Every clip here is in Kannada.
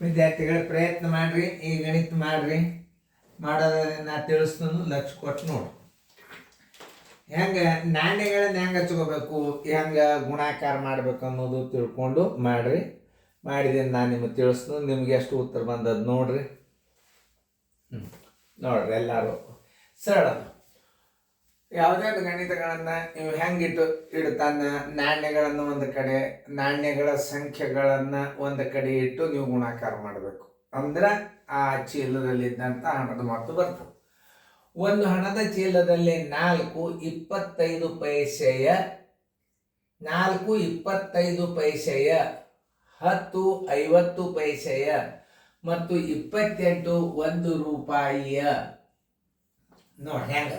ವಿದ್ಯಾರ್ಥಿಗಳ ಪ್ರಯತ್ನ ಮಾಡ್ರಿ, ಈ ಗಣಿತ ಮಾಡ್ರಿ. ಮಾಡೋದನ್ನ ನಾ ತಿಳಿಸ್ತಾನು, ಲಕ್ಷ ಕೊಟ್ಟು ನೋಡಿ ಹೆಂಗೆ ನಾಣ್ಯಗಳನ್ನ ಹೆಂಗೆ ಹಚ್ಕೋಬೇಕು, ಹೆಂಗೆ ಗುಣಾಕಾರ ಮಾಡ್ಬೇಕು ಅನ್ನೋದು ತಿಳ್ಕೊಂಡು ಮಾಡ್ರಿ. ಮಾಡಿದ್ದೀನಿ ನಾನು ನಿಮಗೆ ತಿಳಿಸ್ತಾನು. ನಿಮ್ಗೆ ಎಷ್ಟು ಉತ್ತರ ಬಂದದ್ದು ನೋಡ್ರಿ. ನೋಡ್ರಿ ಎಲ್ಲರೂ ಸರಳ ಯಾವುದೇ ಗಣಿತಗಳನ್ನು ನೀವು ಹೆಂಗಿಟ್ಟು ಇಡ್ತಾನೆ, ನಾಣ್ಯಗಳನ್ನು ಒಂದು ಕಡೆ, ನಾಣ್ಯಗಳ ಸಂಖ್ಯೆಗಳನ್ನು ಒಂದು ಕಡೆ ಇಟ್ಟು ನೀವು ಗುಣಾಕಾರ ಮಾಡಬೇಕು. ಅಂದ್ರೆ ಆ ಚೀಲದಲ್ಲಿದ್ದಂಥ ಹಣದ ಮೊತ್ತ ಬರ್ತದೆ. ಒಂದು ಹಣದ ಚೀಲದಲ್ಲಿ 4 25 ಪೈಸೆಯ 10 50 ಪೈಸೆಯ ಮತ್ತು 28 1 ರೂಪಾಯಿಯ. ನೋಡಿ ಹೆಂಗ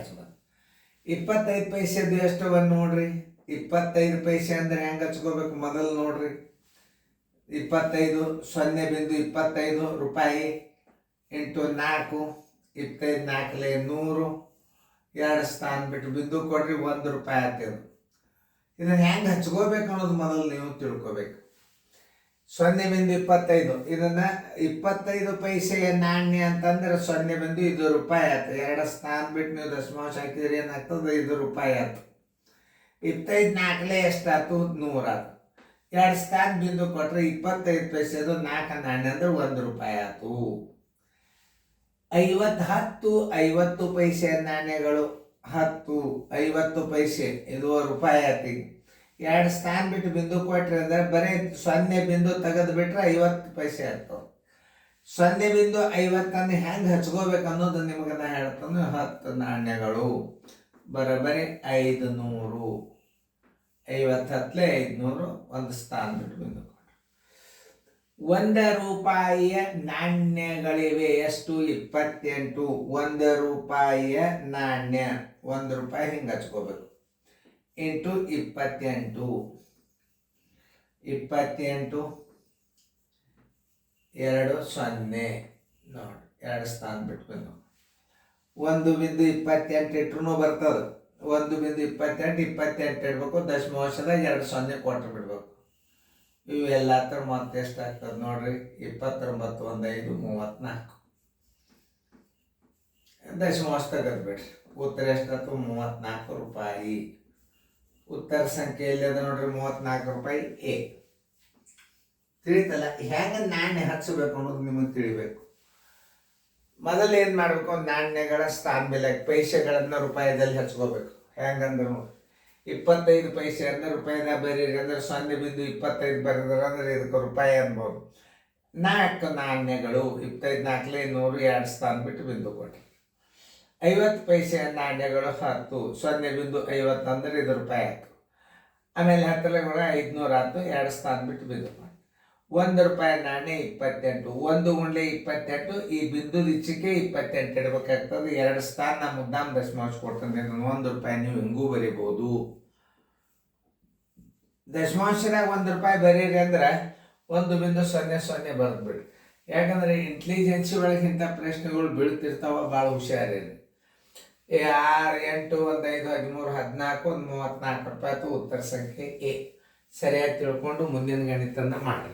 25 ಪೈಸೆದು ಎಷ್ಟವನ್ನು ನೋಡ್ರಿ. 25 ಪೈಸೆ ಅಂದ್ರೆ ಹೆಂಗೆ ಹಚ್ಕೋಬೇಕು ಮೊದಲು ನೋಡ್ರಿ. 25 0.25 ರೂಪಾಯಿ ಇಂಟು 4, 25 4 100, 2 ಸ್ಥಾನ ಬಿಟ್ಟು ಬಿಂದು ಕೊಡ್ರಿ, 1 ರೂಪಾಯಿ ಆಗ್ತದೆ. ಇದನ್ನು ಹೆಂಗೆ ಹಚ್ಕೋಬೇಕು ಅನ್ನೋದು ಮೊದಲು ನೀವು ತಿಳ್ಕೊಬೇಕು. 0.25 ಇದನ್ನ 25 ಪೈಸೆಯ ನಾಣ್ಯ ಅಂತಂದ್ರೆ 0.5 ರೂಪಾಯಿ ಆಯ್ತು. 2 ಸ್ಥಾನ ಬಿಟ್ಟು ನೀವು ದಶಮಾಂಶ ಹಾಕಿದ್ರೆ ಏನಾಗ್ತದೆ, 5 ರೂಪಾಯಿ ಆಯ್ತು. 25 4 ಎಷ್ಟಾಯ್ತು, 100 ಆಯ್ತು. 2 ಸ್ಥಾನ ಬಿಂದು ಕೊಟ್ರೆ 25 ಪೈಸೆದು 4 ನಾಣ್ಯ ಅಂದ್ರೆ 1 ರೂಪಾಯಿ ಆಯ್ತು. 50 ಪೈಸೆಯ ನಾಣ್ಯಗಳು 10 50 ಪೈಸೆ ಇದು ರೂಪಾಯಿ ಆಯ್ತು. 2 ಸ್ಥಾನ ಬಿಟ್ಟು ಬಿಂದು ಕೊಟ್ರಿ ಅಂದ್ರೆ ಬರೀ 0 ಬಿಂದು ತೆಗೆದು ಬಿಟ್ರೆ 50 ಪೈಸೆ ಆಗ್ತವೆ. 0.50 ಹೆಂಗೆ ಹಚ್ಕೋಬೇಕು ಅನ್ನೋದು ನಿಮಗೆ ನಾ ಹೇಳ್ತಾನೆ. 10 ನಾಣ್ಯಗಳು ಬರೋಬ್ಬರಿ 500. 50 ಹತ್ತಲೇ 500, 1 ಸ್ಥಾನ ಬಿಟ್ಟು ಬಿಂದು ಕೊಟ್ರಿ. 1 ರೂಪಾಯಿಯ ನಾಣ್ಯಗಳಿವೆ ಎಷ್ಟು, 28. 1 ರೂಪಾಯಿಯ ನಾಣ್ಯ 1 ರೂಪಾಯಿ ಹಿಂಗೆ ಹಚ್ಕೋಬೇಕು ಇಂಟು 28. 28 2 0 ನೋಡಿ, 2 ಸ್ಥಾನ ಬಿಟ್ಕೊಂಡು 1.28 ಇಟ್ರು ಬರ್ತದೆ. 1.28 ಇಡಬೇಕು. ದಶಮಾಂಶದ 2 0 ಕೊಟ್ಟರು ಬಿಡ್ಬೇಕು. ಇವೆಲ್ಲ ಹತ್ರ ಮತ್ತೆ ಎಷ್ಟಾಗ್ತದೆ ನೋಡ್ರಿ. 29 1 5 34. ದಶಮಾಂಶ ತೆಗೆದು ಬಿಡ್ರಿ. ಉತ್ತರ ಎಷ್ಟಾಯ್ತು, 34 ರೂಪಾಯಿ. ಉತ್ತರ ಸಂಖ್ಯೆ ಎಲ್ಲಿದೆ ನೋಡ್ರಿ, 34 ರೂಪಾಯಿ ಎ. ತಿಳಿತಲ್ಲ ಹೆಂಗೆ ನಾಣ್ಯ ಹಚ್ಚಬೇಕು ಅನ್ನೋದು ನಿಮಗೆ ತಿಳಿಬೇಕು. ಮೊದಲು ಏನು ಮಾಡಬೇಕು, ನಾಣ್ಯಗಳ ಸ್ಥಾನ ಮೇಲೆ ಪೈಸೆಗಳನ್ನು ರೂಪಾಯಿದಲ್ಲಿ ಹಚ್ಕೋಬೇಕು. ಹೆಂಗಂದ್ರೆ ನೋಡಿ, 25 ಪೈಸೆ ಅಂದ್ರೆ ರೂಪಾಯಿನ ಬರೀರಿ ಅಂದ್ರೆ 0.25 ಬರೆದ್ರೆ ಅಂದ್ರೆ ಇದಕ್ಕೆ ರೂಪಾಯಿ ಅನ್ಬೋದು. 4 ನಾಣ್ಯಗಳು 25 4 100, 2 ಸ್ಥಾನ ಬಿಟ್ಟು ಬಿಂದು ಕೊಟ್ರಿ. 50 ಪೈಸೆಯ ನಾಣ್ಯಗಳು 10 0.50 ಅಂದ್ರೆ ಇದು ರೂಪಾಯಿ ಆಯ್ತು. ಆಮೇಲೆ 10 ಕೂಡ 500 ಆಯ್ತು. 2 ಸ್ಥಾನ ಬಿಟ್ಟು ಬಿಂದು ಮಾಡಿ. 1 ರೂಪಾಯಿ ನಾಣ್ಯ 28. 1 ಗುಂಡ್ಲೆ 28. ಈ ಬಿಂದು ಇಚ್ಚಿಕೆ 28 ಇಡಬೇಕಾಗ್ತದೆ. 2 ಸ್ಥಾನ ನಾ ಮುದ್ದಾಮ್ ದಶಮಾಂಶ ಕೊಡ್ತಂದ್ರೆ 1 ರೂಪಾಯಿ ನೀವು ಹಿಂಗೂ ಬರೀಬಹುದು. ದಶಮಾಂಶದಾಗ 1 ರೂಪಾಯಿ ಬರೀರಿ ಅಂದ್ರೆ 1.00 ಬರೆದ್ಬಿಡ್ರಿ. ಯಾಕಂದ್ರೆ ಇಂಟೆಲಿಜೆನ್ಸಿ ಒಳಗೆ ಇಂಥ ಪ್ರಶ್ನೆಗಳು ಬೀಳ್ತಿರ್ತಾವ, ಭಾಳ ಹುಷಾರಿರಿ. 6 8 1 5 13 14 34 ರೂಪಾಯಿ. ಉತ್ತರ ಸಂಖ್ಯೆ ಎ. ಸರಿಯಾಗಿ ತಿಳ್ಕೊಂಡು ಮುಂದಿನ ಗಣಿತನ ಮಾಡಿ.